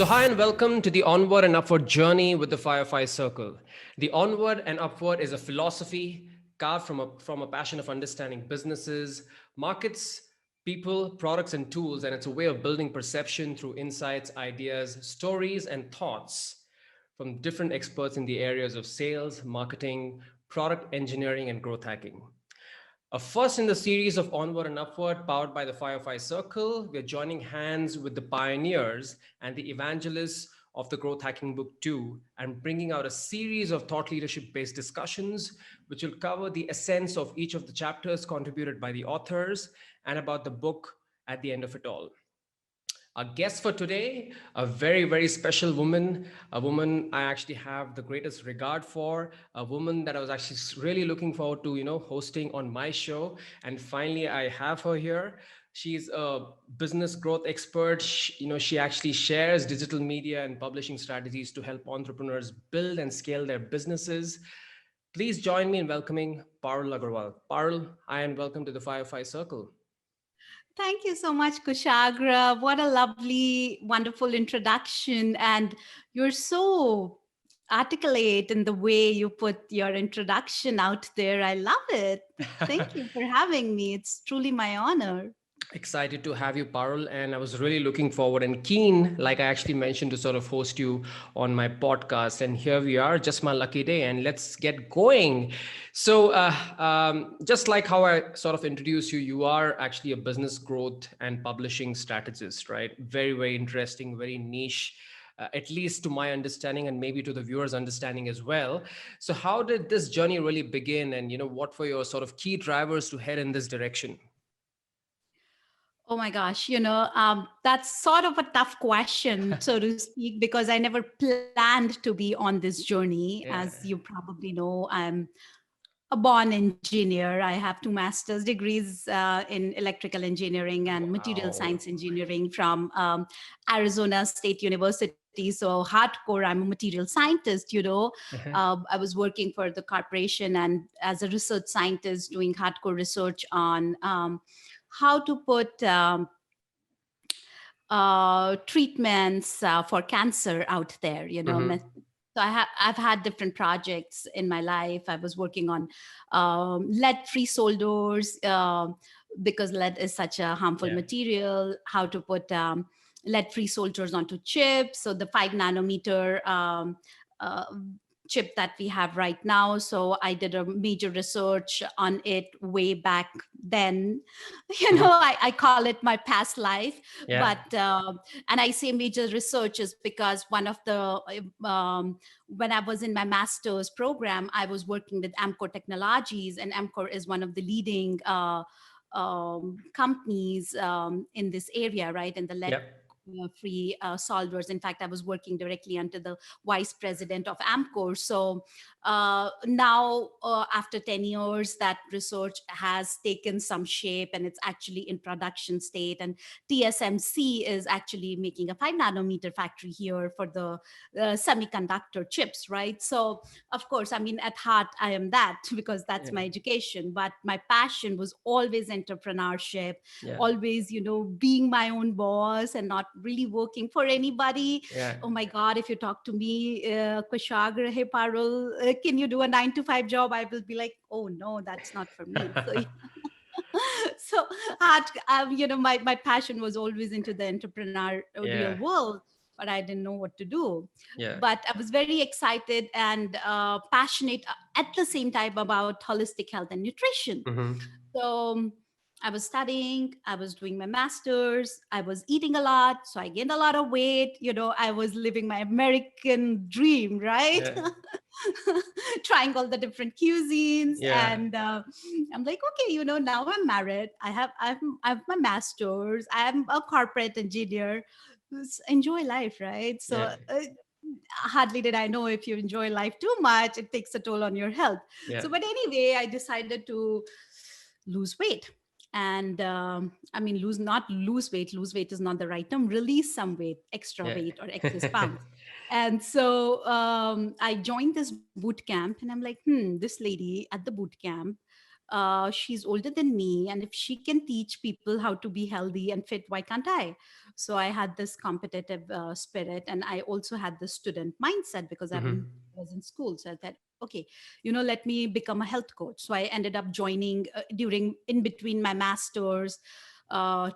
So, hi and welcome to the Onward and Upward Journey with the Firefly Circle. The Onward and Upward is a philosophy carved from a passion of understanding businesses, markets, people, products, and tools, and it's a way of building perception through insights, ideas, stories, and thoughts from different experts in the areas of sales, marketing, product engineering, and growth hacking. A first in the series of Onward and Upward, powered by the Firefly Circle, we're joining hands with the pioneers and the evangelists of the Growth Hacking Book 2 and bringing out a series of thought leadership based discussions, which will cover the essence of each of the chapters contributed by the authors and about the book at the end of it all. Our guest for today, a very, very special woman, a woman I actually have the greatest regard for, a woman that I was actually really looking forward to, hosting on my show. And finally, I have her here. She's a business growth expert. She actually shares digital media and publishing strategies to help entrepreneurs build and scale their businesses. Please join me in welcoming Parul Agrawal. Parul, hi and welcome to the Firefly Circle. Thank you so much, Kushagra. What a lovely, wonderful introduction. And you're so articulate in the way you put your introduction out there. I love it. Thank you for having me. It's truly my honor. Excited to have you, Parul, and I was really looking forward and keen, like I actually mentioned, to sort of host you on my podcast. And here we are, just my lucky day, and let's get going. So, just like how I sort of introduced you, you are actually a business growth and publishing strategist, right? Very, very interesting, very niche. At least to my understanding and maybe to the viewers understanding as well. So how did this journey really begin, and what were your sort of key drivers to head in this direction? Oh my gosh, that's sort of a tough question, so to speak, because I never planned to be on this journey. Yeah. As you probably know, I'm a born engineer. I have two master's degrees in electrical engineering and material Wow. science engineering from Arizona State University. So hardcore, I'm a material scientist. I was working for the corporation and as a research scientist doing hardcore research on how to put treatments for cancer out there, Mm-hmm. so I've had different projects in my life. I was working on lead-free solders because lead is such a harmful Yeah. material. How to put lead-free soldiers onto chips. So the 5 nanometer uh, chip that we have right now. So I did a major research on it way back then. Mm-hmm. I call it my past life, Yeah. but and I say major research is because one of the when I was in my master's program, I was working with Amcor Technologies, and Amcor is one of the leading companies in this area, right? In the lead Yeah. free solvers. In fact, I was working directly under the vice president of Amcor. So now, after 10 years, that research has taken some shape and it's actually in production state. And TSMC is actually making a 5 nanometer factory here for the semiconductor chips, right? So, of course, I mean, at heart, I am that because that's Yeah. my education. But my passion was always entrepreneurship, Yeah. always, being my own boss and not really working for anybody. Yeah. Oh my God, if you talk to me, Kushagra, hey, Parul, can you do a 9 to 5 job? I will be like, oh no, that's not for me. So, so my passion was always into the entrepreneurial Yeah. world, but I didn't know what to do. Yeah. But I was very excited and passionate at the same time about holistic health and nutrition. Mm-hmm. So I was studying, I was doing my master's, I was eating a lot. So I gained a lot of weight. I was living my American dream, right? Yeah. Trying all the different cuisines. Yeah. And I'm like, okay, now I'm married. I have my master's. I'm a corporate engineer. Enjoy life, right? So Yeah. hardly did I know if you enjoy life too much, it takes a toll on your health. Yeah. So, but anyway, I decided to lose weight. And I mean, not lose weight. Lose weight is not the right term. Release some weight, extra Yeah. weight or excess pounds. And so I joined this boot camp, and I'm like, this lady at the boot camp she's older than me, and if she can teach people how to be healthy and fit, why can't I? So I had this competitive spirit, and I also had the student mindset because Mm-hmm. was in school. So I thought, okay, let me become a health coach. So I ended up joining during in between my masters uh,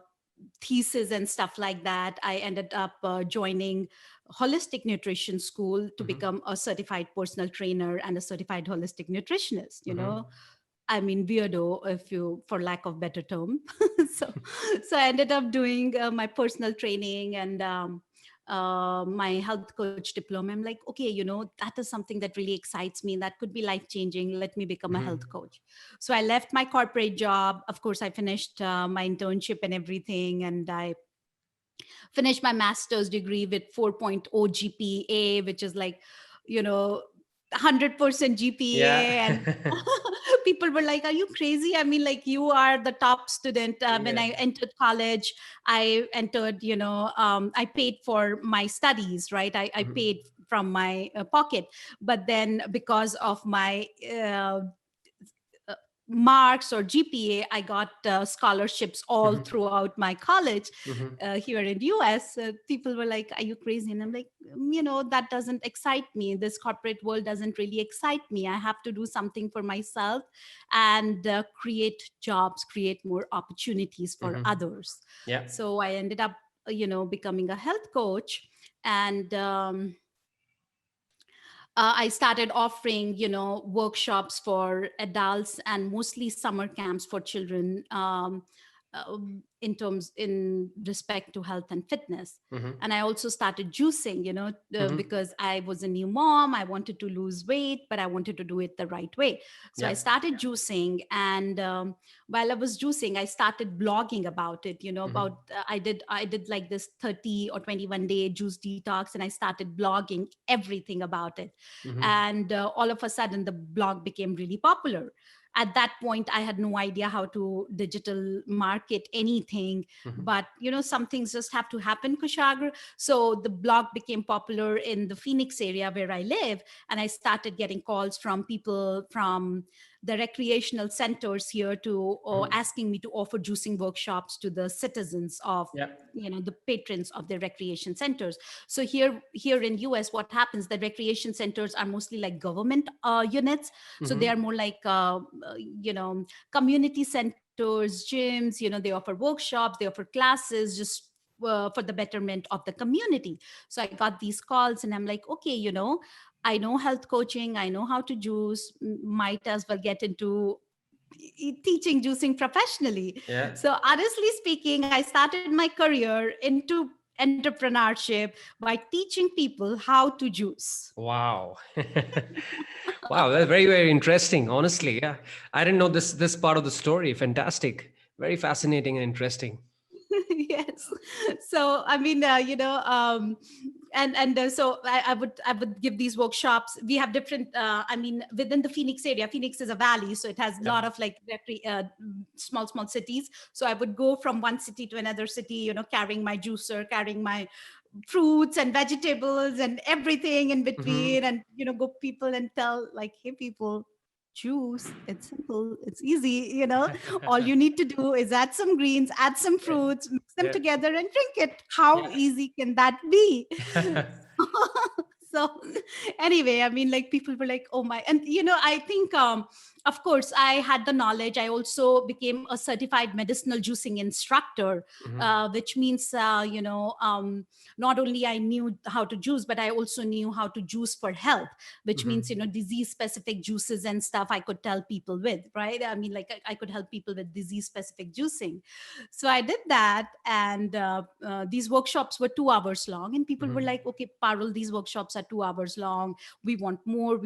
thesis and stuff like that. I ended up joining holistic nutrition school to Mm-hmm. become a certified personal trainer and a certified holistic nutritionist. Mm-hmm. I mean, weirdo, if you, for lack of better term. so, so I ended up doing my personal training and my health coach diploma. I'm like, okay, that is something that really excites me. That could be life changing. Let me become a health Mm-hmm. coach. So I left my corporate job. Of course, I finished my internship and everything, and I finished my master's degree with 4.0 GPA, which is like, 100% Yeah. GPA. And people were like, are you crazy? I mean, like, you are the top student. When Yeah. I entered college, I entered, I paid for my studies, right? I Mm-hmm. paid from my pocket. But then because of my uh, marks or GPA, I got scholarships all Mm-hmm. throughout my college Mm-hmm. here in US. People were like, "Are you crazy?" And I'm like, that doesn't excite me. This corporate world doesn't really excite me. I have to do something for myself and create jobs, create more opportunities for Mm-hmm. others." Yeah. So I ended up, becoming a health coach, and I started offering, workshops for adults and mostly summer camps for children, in respect to health and fitness. Mm-hmm. And I also started juicing, Mm-hmm. because I was a new mom. I wanted to lose weight, but I wanted to do it the right way. So I Yeah. started juicing, and while I was juicing, I started blogging about it. Mm-hmm. I did like this 30 or 21-day juice detox, and I started blogging everything about it. Mm-hmm. And all of a sudden the blog became really popular. At that point I had no idea how to digital market anything, Mm-hmm. but some things just have to happen, Kushagra. So the blog became popular in the Phoenix area where I live, and I started getting calls from people from the recreational centers here to Mm-hmm. asking me to offer juicing workshops to the citizens of Yeah. the patrons of the recreation centers. So here in US, what happens, the recreation centers are mostly like government units. So they Mm-hmm. are more like community centers, gyms. They offer workshops, they offer classes, just for the betterment of the community. So I got these calls, and I'm like, okay, I know health coaching, I know how to juice, might as well get into teaching juicing professionally. Yeah. So honestly speaking, I started my career into entrepreneurship by teaching people how to juice. Wow. Wow, that's very, very interesting, honestly. Yeah. I didn't know this part of the story. Fantastic. Very fascinating and interesting. Yes. So I mean, so I would give these workshops. We have different. I mean, within the Phoenix area, Phoenix is a valley, so it has a Yeah. lot of like small cities. So I would go from one city to another city, carrying my juicer, carrying my fruits and vegetables and everything in Mm-hmm. between, and go people and tell like, hey people, juice, it's simple, it's easy. All you need to do is add some greens, add some Yeah. fruits, mix them Yeah. together and drink it. How easy can that be? Yeah. So anyway, I mean, like, people were like, oh my. And I think of course I had the knowledge. I also became a certified medicinal juicing instructor, Mm-hmm. which means not only I knew how to juice, but I also knew how to juice for health, which Mm-hmm. means disease specific juices and stuff I could tell people with, right? I mean, like, I could help people with disease specific juicing. So I did that, and these workshops were 2 hours long, and people were Mm-hmm. like, okay, Parul, these workshops are 2 hours long. We want more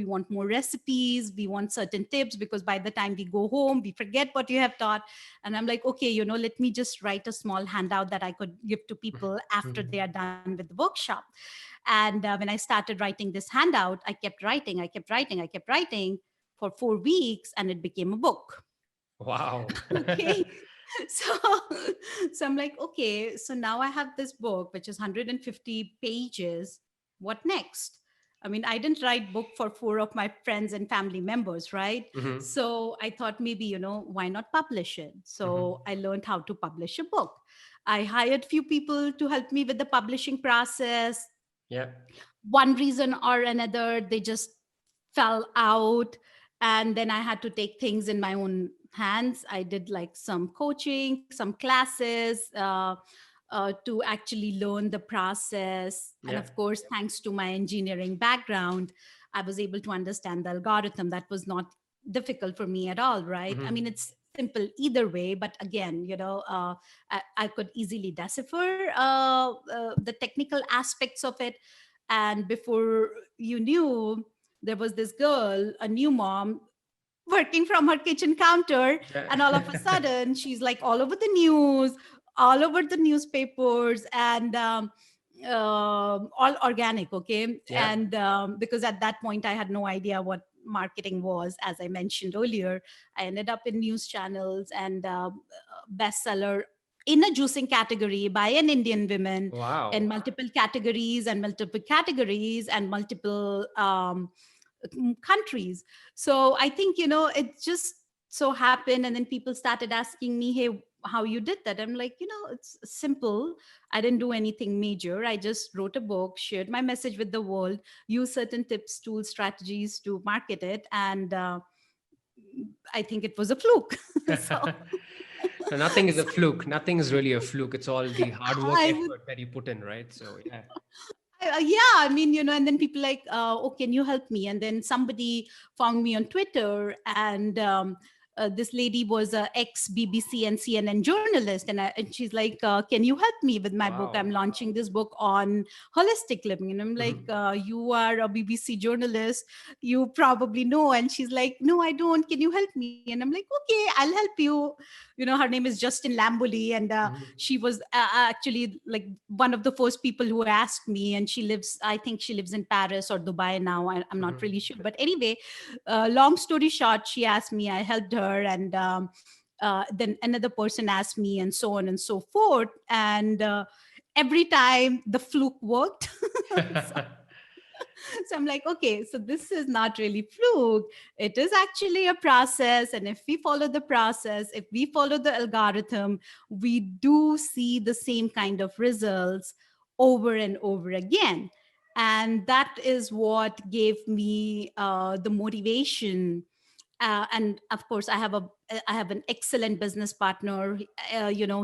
recipes, we want certain tips, because by the time we go home we forget what you have taught. And I'm like, okay, let me just write a small handout that I could give to people after they are done with the workshop. And when I started writing this handout, I kept writing for 4 weeks, and it became a book. Wow. Okay. So so I'm like, okay, so now I have this book which is 150 pages. What next? I mean, I didn't write book for four of my friends and family members, right? Mm-hmm. So I thought maybe, why not publish it? Mm-hmm. So I learned how to publish a book. I hired few people to help me with the publishing process. Yeah. One reason or another, they just fell out. And then I had to take things in my own hands. I did like some coaching, some classes, to actually learn the process. And Yeah. of course, thanks to my engineering background, I was able to understand the algorithm. That was not difficult for me at all, right? I Mm-hmm. mean, it's simple either way, but again, I could easily decipher the technical aspects of it. And before you knew, there was this girl, a new mom, working from her kitchen counter, Yeah. and all of a sudden she's like all over the news, all over the newspapers, and all organic, okay. Yeah. And because at that point I had no idea what marketing was, as I mentioned earlier, I ended up in news channels and bestseller in a juicing category by an Indian woman, in Wow. multiple categories and multiple categories and multiple countries. So I think, it just so happened. And then people started asking me, hey, how you did that? I'm like, it's simple. I didn't do anything major. I just wrote a book, shared my message with the world, used certain tips, tools, strategies to market it. And I think it was a fluke. So, So nothing is a fluke. Nothing is really a fluke. It's all the hard work, I would, effort that you put in, right? So yeah. yeah, I mean, and then people like, oh, can you help me? And then somebody found me on Twitter, and this lady was a ex BBC and CNN journalist, and she's like, can you help me with my book? I'm Wow. launching this book on holistic living. And I'm like, Mhm. you are a BBC journalist, you probably know. And she's like, no, I don't. Can you help me? And I'm like, okay, I'll help you. Her name is Justin Lamboli, and Mhm. she was actually like one of the first people who asked me. And she lives, I think she lives in Paris or Dubai now. I'm not Mhm. really sure, but anyway, long story short, she asked me, I helped her, and then another person asked me, and so on and so forth. And every time the fluke worked. So so I'm like, okay, so this is not really fluke. It is actually a process. And if we follow the process, if we follow the algorithm, we do see the same kind of results over and over again. And that is what gave me the motivation. And of course, I have an excellent business partner.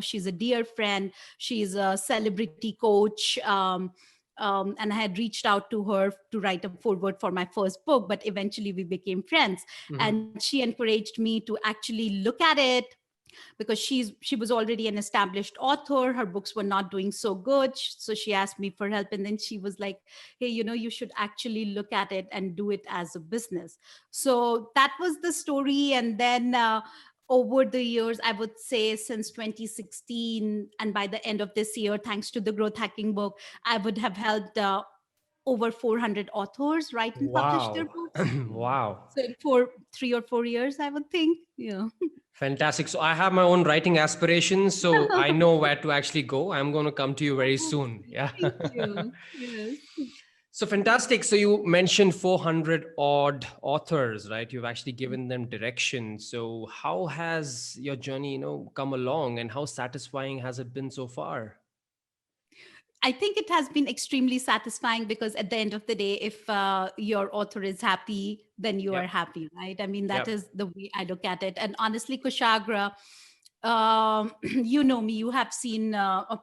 She's a dear friend. She's a celebrity coach. And I had reached out to her to write a foreword for my first book, but eventually we became friends. Mhm. And she encouraged me to actually look at it, because she was already an established author. Her books were not doing so good, so she asked me for help. And then she was like, hey, you should actually look at it and do it as a business. So that was the story. And then over the years, I would say since 2016, and by the end of this year, thanks to the growth hacking book, I would have helped over 400 authors write and publish their Wow. books. Wow. So for 3 or 4 years, I would think. Fantastic. So I have my own writing aspirations, so I know where to actually go. I'm going to come to you very soon. Yeah. Thank you. Yes. So fantastic. So you mentioned 400 odd authors, right? You've actually given them direction. So how has your journey, come along, and how satisfying has it been so far? I think it has been extremely satisfying, because at the end of the day, if your author is happy, then you are Yep. happy, right? I mean, that Yep. is the way I look at it. And honestly, Kushagra, you know me, you have seen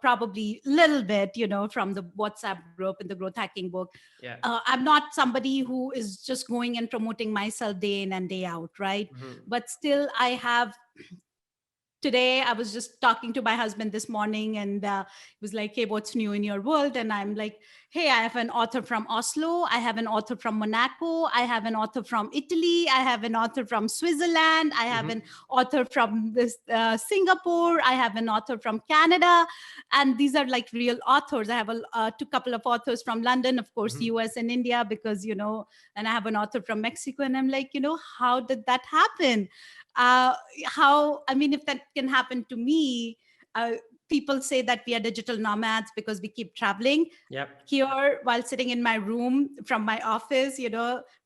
probably a little bit, from the WhatsApp group in the growth hacking book. Yeah. I'm not somebody who is just going and promoting myself day in and day out, right? Mhm. But still, I have today. I was just talking to my husband this morning, and he was like, hey, what's new in your world? And I'm like, hey, I have an author from Oslo, I have an author from Monaco, I have an author from Italy, I have an author from Switzerland, I have an Mhm. author from this Singapore, I have an author from Canada. And these are like real authors. I have a couple of authors from London, of course, Mhm. US and India, because and I have an author from Mexico. And I'm like, how did that happen? uh how, I mean, if that can happen to me, uh, people say that we are digital nomads because we keep traveling. Yep. Here, while sitting in my room from my office,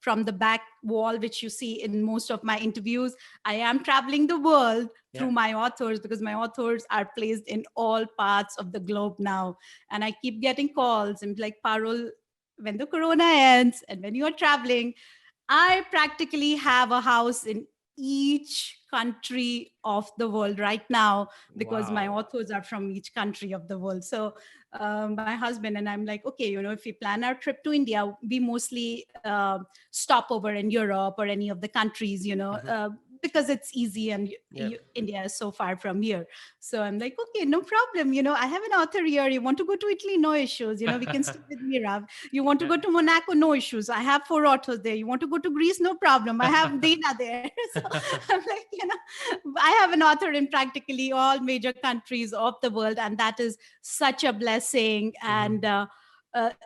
from the back wall, which you see in most of my interviews, I am traveling the world through Yeah. my authors, because my authors are placed in all parts of the globe now. And I keep getting calls and like, Parul, when the corona ends and when you are traveling, I practically have a house in each country of the world right now, because my Wow. authors are from each country of the world. So my husband and I'm like, okay, if we plan our trip to India, we mostly stop over in Europe or any of the countries, Mhm. because it's easy, and Yep. India is so far from here. So I'm like, okay, no problem. I have an author here. You want to go to Italy? No issues. We can stick with Mira. You want to Yeah. go to Monaco? No issues. I have 4 authors there. You want to go to Greece? No problem. I have Dana there. So I'm like, I have an author in practically all major countries of the world, and that is such a blessing. Mhm. And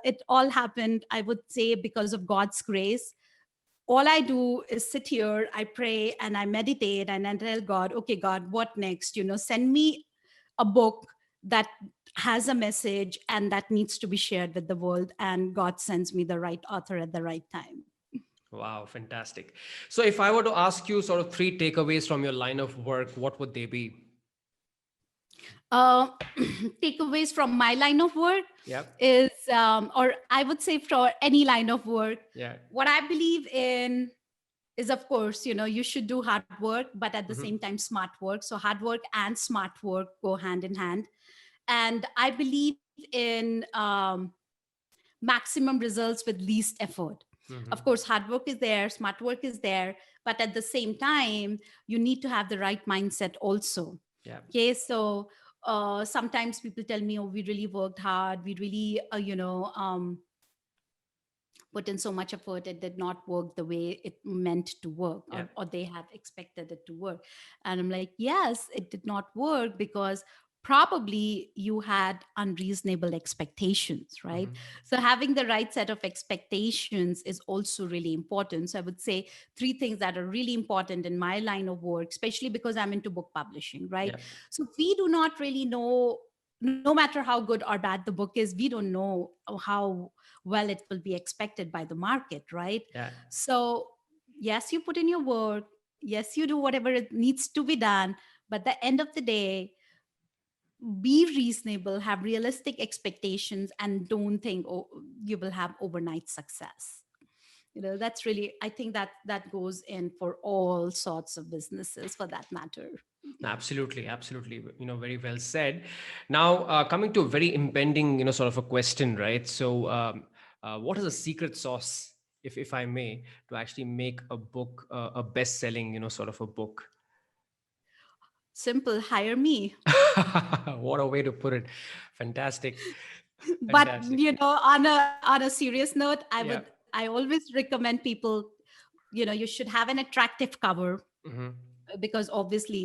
it all happened, I would say, because of God's grace. All I do is sit here, I pray and I meditate and I tell God, okay, God, what next? Send me a book that has a message and that needs to be shared with the world. And God sends me the right author at the right time. Wow, fantastic. So, if I were to ask you sort of three takeaways from your line of work, what would they be? uh, Takeaways from my line of work Yep. is, or I would say for any line of work, Yeah. what I believe in is, of course, you should do hard work, but at the Hmm. same time, smart work. So hard work and smart work go hand in hand. And I believe in maximum results with least effort. Hmm. Of course, hard work is there, smart work is there, but at the same time, you need to have the right mindset also. Yeah. Okay, so sometimes people tell me, oh, we really worked hard, we really put in so much effort, it did not work the way it meant to work, Yeah. or they have expected it to work. And I'm like, yes, it did not work because probably you had unreasonable expectations, right? Hmm. So having the right set of expectations is also really important. So I would say three things that are really important in my line of work, especially because I'm into book publishing, right? Yeah. So we do not really know, no matter how good or bad the book is, we don't know how well it will be expected by the market, right? Yeah. So yes, you put in your work, yes, you do whatever it needs to be done, but at the end of the day, be reasonable, have realistic expectations, and don't think, oh, you will have overnight success. That's really, I think that goes in for all sorts of businesses for that matter. Absolutely, absolutely. Very well said. Now, coming to a very impending, sort of a question, right? So, what is a secret sauce, if I may, to actually make a book a best-selling, sort of a book? Simple, hire me. What a way to put it. Fantastic, But fantastic. on a serious note, Yeah. I always recommend people, you should have an attractive cover, Hmm. because obviously,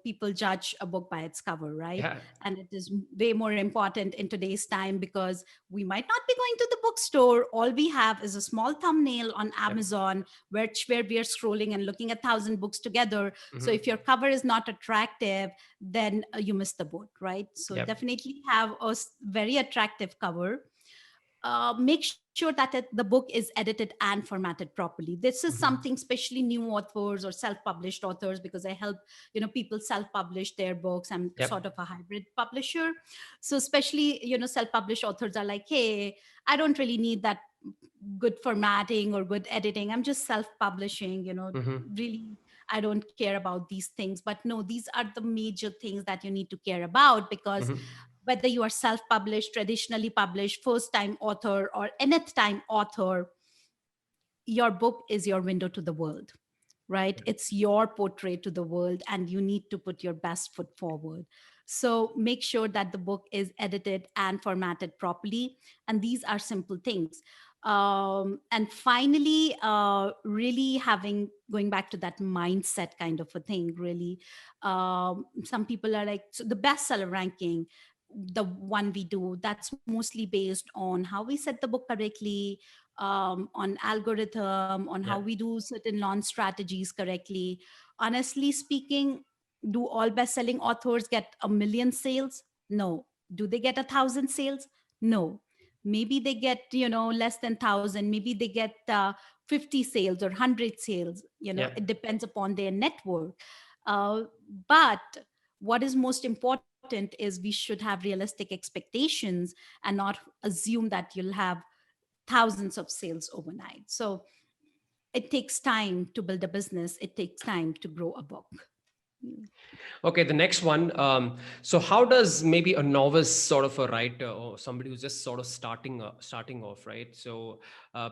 people judge a book by its cover, right? Yeah. And it is way more important in today's time, because we might not be going to the bookstore. All we have is a small thumbnail on Yep. Amazon, where we are scrolling and looking at 1,000 books together. So Hmm. if your cover is not attractive, then you miss the boat, right? So Yep. definitely have a very attractive cover. Make sure that the book is edited and formatted properly. This is something, Hmm. especially new authors or self-published authors, because I help people self-publish their books. I'm Yep. sort of a hybrid publisher. So especially self-published authors are like, hey, I don't really need that good formatting or good editing. I'm just self-publishing. Hmm. Really, I don't care about these things. But no, these are the major things that you need to care about, because Hmm. whether you are self-published, traditionally published, first-time author, or nth-time author, your book is your window to the world, right? It's your portrait to the world, and you need to put your best foot forward. So make sure that the book is edited and formatted properly. And these are simple things. And finally, really having, going back to that mindset kind of a thing, really, some people are like, so the bestseller ranking, the one we do, that's mostly based on how we set the book correctly, on algorithm, on how Yep. we do certain launch strategies correctly. Honestly speaking, do all best-selling authors get a million sales? No. Do they get 1,000 sales? No. Maybe they get, less than 1,000. Maybe they get 50 sales or 100 sales. Yeah. It depends upon their network. Uh, but what is most important is we should have realistic expectations and not assume that you'll have thousands of sales overnight. So it takes time to build a business, it takes time to grow a book. Okay, the next one. So, how does maybe a novice sort of a writer or somebody who's just sort of starting off, right? So,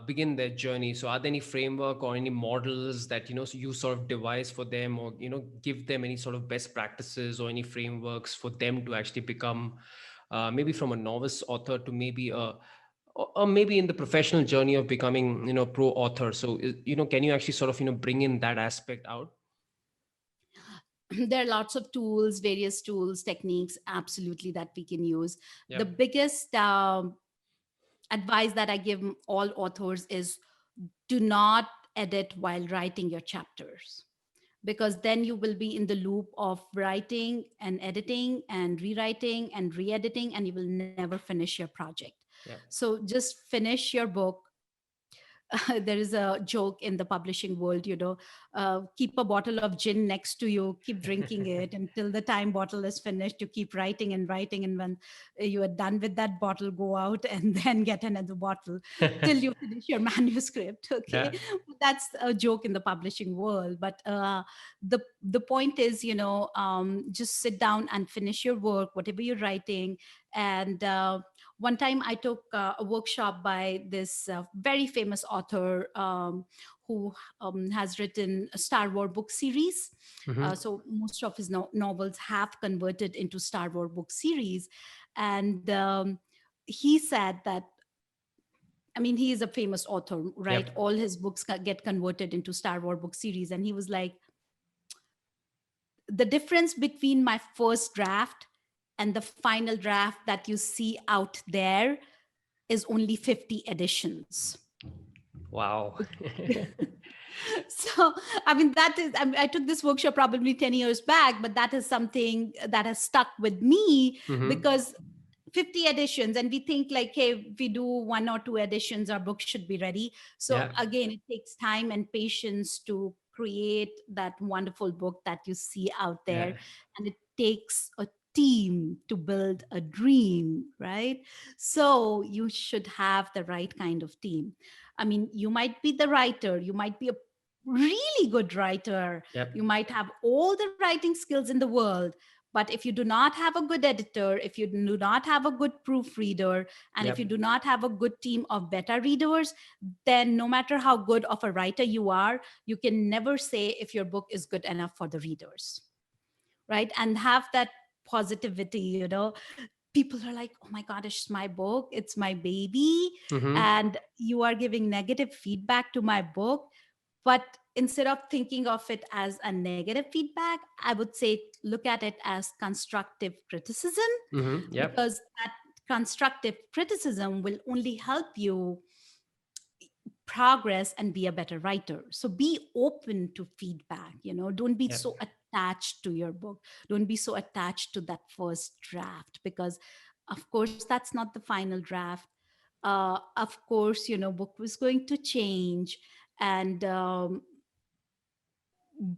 begin their journey. So, are there any framework or any models that you sort of devise for them, or give them any sort of best practices or any frameworks for them to actually become, maybe from a novice author to maybe a or maybe in the professional journey of becoming pro author. So can you actually sort of bring in that aspect out? There are lots of tools, various tools, techniques, absolutely, that we can use. The Yep. biggest advice that I give all authors is do not edit while writing your chapters, because then you will be in the loop of writing and editing and rewriting and re-editing, and you will never finish your project. Yep. So just finish your book. There is a joke in the publishing world, keep a bottle of gin next to you, keep drinking it until the time bottle is finished. You keep writing and writing, and when you are done with that bottle, go out and then get another bottle till you finish your manuscript. Okay, Yeah. that's a joke in the publishing world, but the point is, just sit down and finish your work, whatever you're writing. And one time I took a workshop by this very famous author, who has written a Star Wars book series. Hmm. So most of his novels have converted into Star Wars book series. And he said that, I mean, he is a famous author, right? Yep. All his books get converted into Star Wars book series. And he was like, the difference between my first draft and the final draft that you see out there is only 50 editions. Wow. So, I mean, I took this workshop probably 10 years back, but that is something that has stuck with me, Hmm. because 50 editions, and we think like, hey, if we do one or two editions, our book should be ready. So Yeah. again, it takes time and patience to create that wonderful book that you see out there. Yeah. And it takes a team to build a dream, right? So you should have the right kind of team. I mean, you might be the writer, you might be a really good writer, Yep. you might have all the writing skills in the world, but if you do not have a good editor, if you do not have a good proofreader, and if you Yep. do not have a good team of beta readers, then no matter how good of a writer you are, you can never say if your book is good enough for the readers, right? And have that positivity, people are like, oh my god, it's my book, it's my baby, Hmm. and you are giving negative feedback to my book. But instead of thinking of it as a negative feedback, I would say look at it as constructive criticism, Hmm. Yep. because that constructive criticism will only help you progress and be a better writer. So be open to feedback, don't be Yep. so attached to your book, don't be so attached to that first draft, because of course that's not the final draft. Of course, book was going to change. And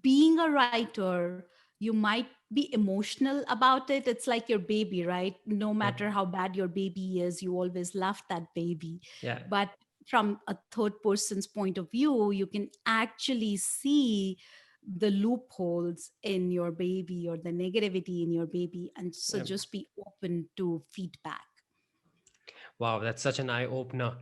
being a writer, you might be emotional about it. It's like your baby, right? No Yep. matter how bad your baby is, you always love that baby. Yeah. But from a third person's point of view, you can actually see the loopholes in your baby or the negativity in your baby. And so Yep. just be open to feedback. Wow, that's such an eye opener.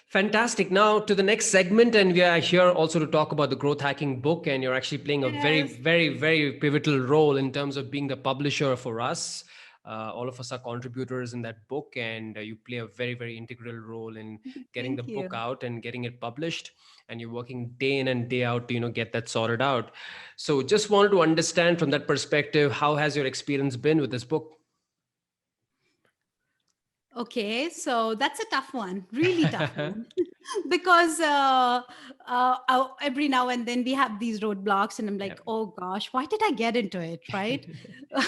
Fantastic. Now to the next segment, and we are here also to talk about the growth hacking book. And you're actually playing a very, Yes. very, very pivotal role in terms of being the publisher for us. All of us are contributors in that book, and you play a very, very integral role in getting the Thank book you. out and getting it published. And you're working day in and day out to get that sorted out. So, just wanted to understand from that perspective, how has your experience been with this book? Okay, so that's a tough one, really tough one, because every now and then we have these roadblocks, and I'm Yeah. like, oh gosh, why did I get into it, right?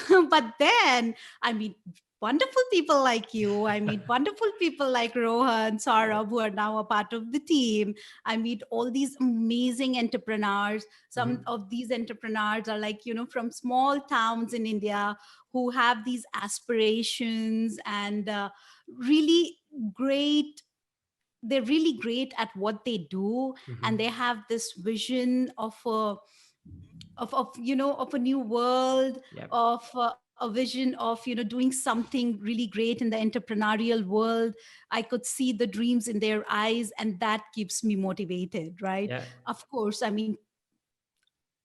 But then, I mean, wonderful people like you. I meet wonderful people like Rohan, Saurabh, who are now a part of the team. I meet all these amazing entrepreneurs. Some Mhm. of these entrepreneurs are like, from small towns in India who have these aspirations and really great. They're really great at what they do, and Mhm. they have this vision of of a new world, Yep. of a vision of doing something really great in the entrepreneurial world. I could see the dreams in their eyes, and that keeps me motivated, right? Yeah. Of course, I mean,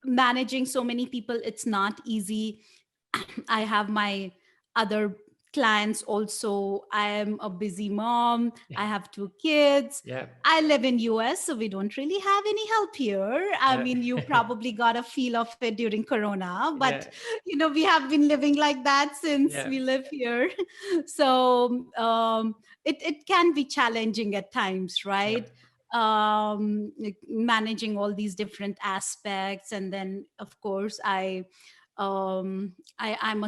managing so many people, it's not easy. I have my other clients also. I am a busy mom. I have two kids. Yeah. I live in US, so we don't really have any help here. I Yeah. mean, you probably got a feel of it during Corona, but Yeah. we have been living like that since Yeah. we live here. So it can be challenging at times, right? Yep. Like managing all these different aspects, and then of course I'm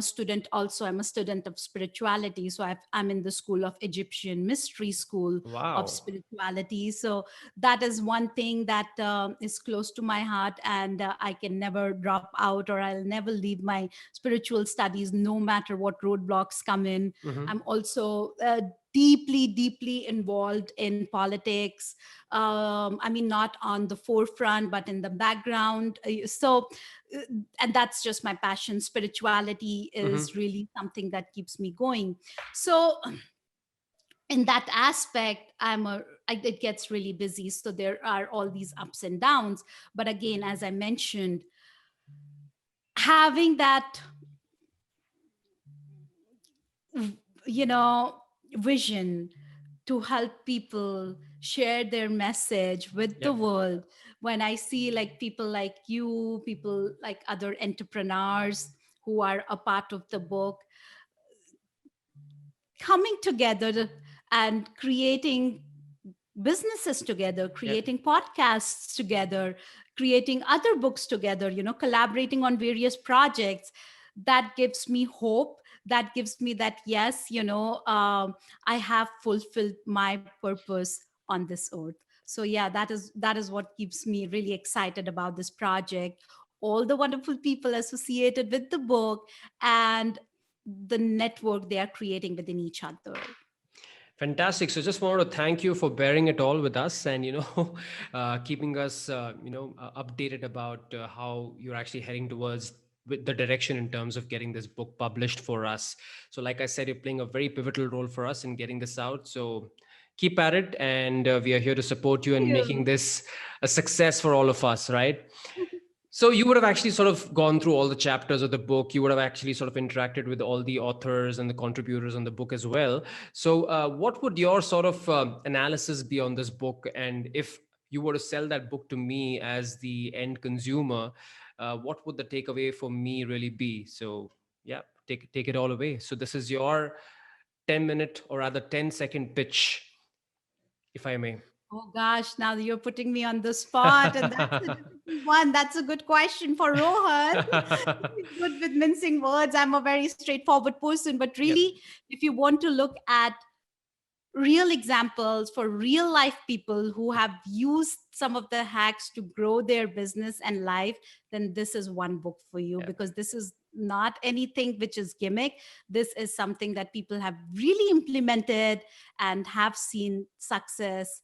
a student also. I'm a student of spirituality. So I'm in the school of Egyptian mystery school of Wow. spirituality. So that is one thing that is close to my heart, and I can never drop out, or I'll never leave my spiritual studies, no matter what roadblocks come in. I'm Mhm. also deeply involved in politics. I mean, not on the forefront, but in the background. Uh, and that's just my passion. Spirituality is Mhm. really something that keeps me going. So in that aspect, it gets really busy, so there are all these ups and downs. But again, as I mentioned, having that you know vision to help people share their message with the Yep. world. When I see like people like you, people like other entrepreneurs who are a part of the book, coming together and creating businesses together, Yep. creating podcasts together, creating other books together, collaborating on various projects, that gives me hope. That gives me that, yes, I have fulfilled my purpose on this earth. So yeah, that is what keeps me really excited about this project, all the wonderful people associated with the book, and the network they are creating within each other. Fantastic. So just wanted to thank you for bearing it all with us and, keeping us, updated about how you're actually heading towards with the direction in terms of getting this book published for us. So like I said, you're playing a very pivotal role for us in getting this out. So keep at it. And we are here to support you in making Yeah. this a success for all of us, right? So you would have actually sort of gone through all the chapters of the book. You would have actually sort of interacted with all the authors and the contributors on the book as well. So, what would your sort of analysis be on this book? And if you were to sell that book to me as the end consumer, what would the takeaway for me really be? So, yeah, take it all away. So, this is your 10-minute or rather 10-second pitch, if I may. Oh gosh, now you're putting me on the spot, and that's a difficult one. That's a good question for Rohan. He's good with mincing words. I'm a very straightforward person, but Yep. really, if you want to look at real examples for real life people who have used some of the hacks to grow their business and life, then this is one book for you, Yep. because this is not anything which is gimmick. This is something that people have really implemented and have seen success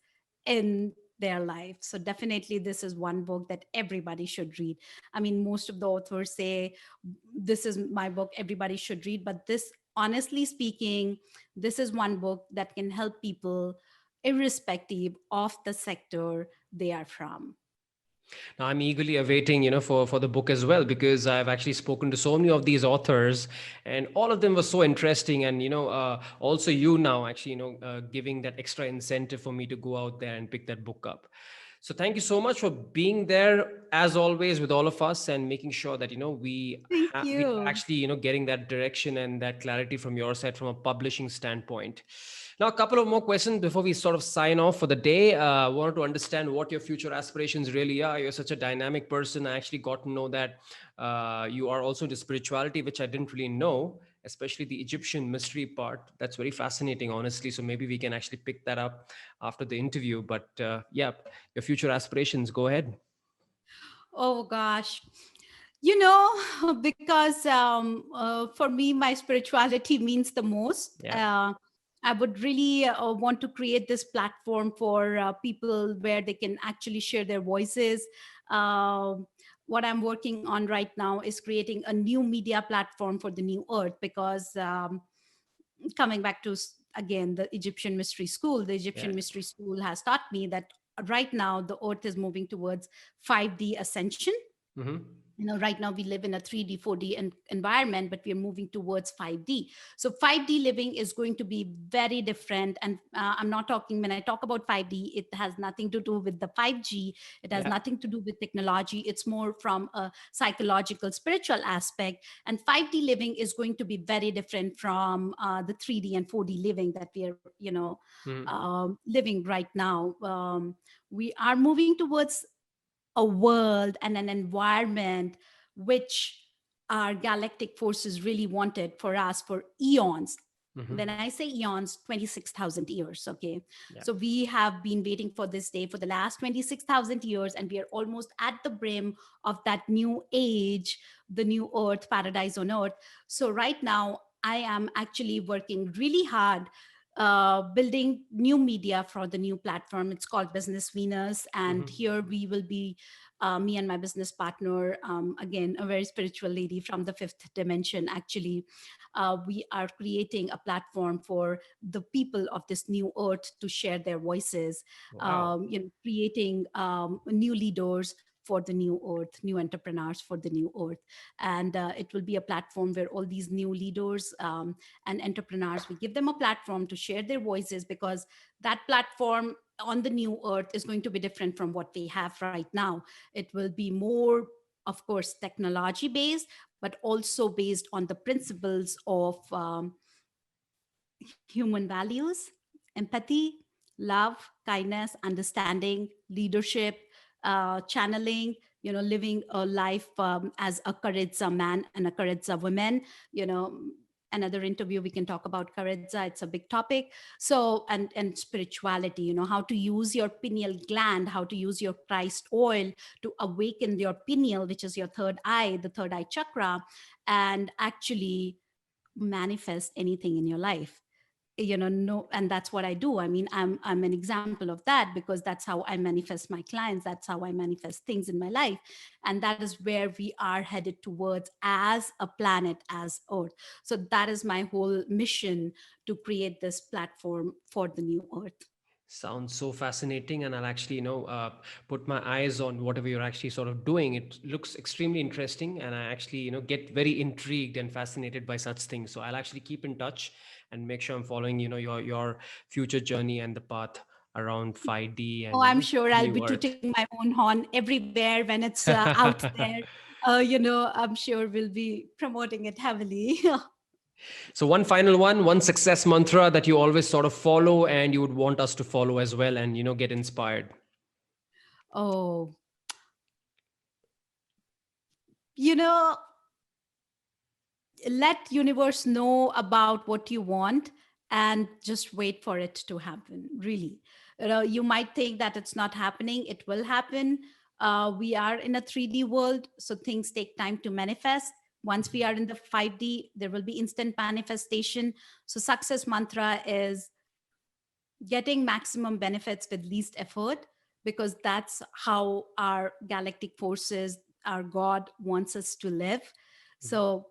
in their life. So definitely this is one book that everybody should read. I mean, most of the authors say this is my book everybody should read, but this, honestly speaking, this is one book that can help people irrespective of the sector they are from. Now, I'm eagerly awaiting, for the book as well, because I've actually spoken to so many of these authors, and all of them were so interesting. And also you now actually, giving that extra incentive for me to go out there and pick that book up. So thank you so much for being there as always with all of us and making sure that Thank we are you. actually getting that direction and that clarity from your side from a publishing standpoint. Now, a couple of more questions before we sort of sign off for the day. I wanted to understand what your future aspirations really are. You're such a dynamic person. I actually got to know that you are also into spirituality, which I didn't really know. especially the Egyptian mystery part. That's very fascinating, honestly. So maybe we can actually pick that up after the interview. But yeah, your future aspirations, go ahead. Oh gosh. You know, because for me, my spirituality means the most. Yeah. I would really want to create this platform for people where they can actually share their voices. Um what I'm working on right now is creating a new media platform for the new earth, because coming back to again the Egyptian mystery school, the Yeah. Egyptian mystery school has taught me that right now the earth is moving towards 5D ascension. Hmm. Right now we live in a 3D 4D environment, but we are moving towards 5D. So 5D living is going to be very different. And I'm not talking, when I talk about 5D, it has nothing to do with the 5G. It has Yeah. nothing to do with technology. It's more from a psychological spiritual aspect. And 5D living is going to be very different from the 3D and 4D living that we are Hmm. living right now. We are moving towards a world and an environment which our galactic forces really wanted for us for eons. When Hmm. I say eons, 26,000 years, okay? Yeah. So we have been waiting for this day for the last 26,000 years, and we are almost at the brim of that new age, the new earth, paradise on earth. So right now, I am actually working really hard building new media for the new platform. It's called Business Venus. And Hmm. here we will be me and my business partner, again, a very spiritual lady from the fifth dimension, actually. We are creating a platform for the people of this new earth to share their voices, Wow. creating new leaders for the new earth, new entrepreneurs for the new earth. And it will be a platform where all these new leaders and entrepreneurs, we give them a platform to share their voices, because that platform on the new earth is going to be different from what we have right now. It will be more, of course, technology based, but also based on the principles of human values, empathy, love, kindness, understanding, leadership, channeling, living a life as a Karitza man and a Karitza woman. you know Another interview we can talk about Karitza, it's a big topic. So, and spirituality, how to use your pineal gland, how to use your Christ oil to awaken your pineal, which is your third eye, the third eye chakra, and actually manifest anything in your life. No, and that's what I do. I mean, I'm an example of that, because that's how I manifest my clients, that's how I manifest things in my life. And that is where we are headed towards as a planet, as earth. So that is my whole mission, to create this platform for the new earth. Sounds so fascinating, and I'll actually, put my eyes on whatever you're actually sort of doing. It looks extremely interesting, and I actually, get very intrigued and fascinated by such things. So I'll actually keep in touch and make sure I'm following, your future journey and the path around 5D Oh, and I'm sure I'll be New Earth. tooting my own horn everywhere when it's out there. I'm sure we'll be promoting it heavily. So one final one success mantra that you always sort of follow and you would want us to follow as well, and get inspired. Oh, you know, let universe know about what you want, and just wait for it to happen, really. You might think that it's not happening, it will happen. We are in a 3D world, so things take time to manifest. Once we are in the 5D, there will be instant manifestation. So success mantra is getting maximum benefits with least effort, because that's how our galactic forces, our God wants us to live. So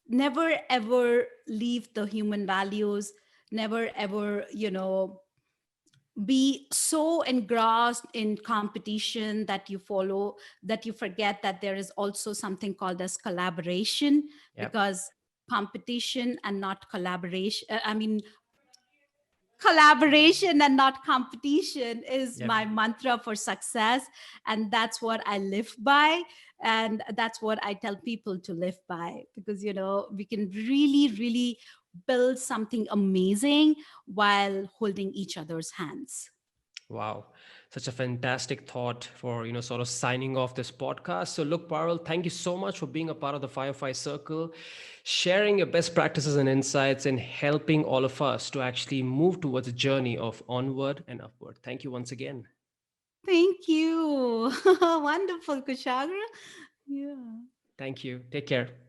never ever leave the human values, never ever be so engrossed in competition that you follow, that you forget that there is also something called as collaboration. Yep. Because competition and not collaboration, I mean, collaboration and not competition is Yep. my mantra for success. And that's what I live by. And that's what I tell people to live by, because we can really really build something amazing while holding each other's hands. Wow. Such a fantastic thought for, sort of signing off this podcast. So look, Parul, thank you so much for being a part of the Firefly Circle, sharing your best practices and insights and helping all of us to actually move towards a journey of onward and upward. Thank you once again. Thank you. Wonderful, Kushagra. Yeah. Thank you. Take care.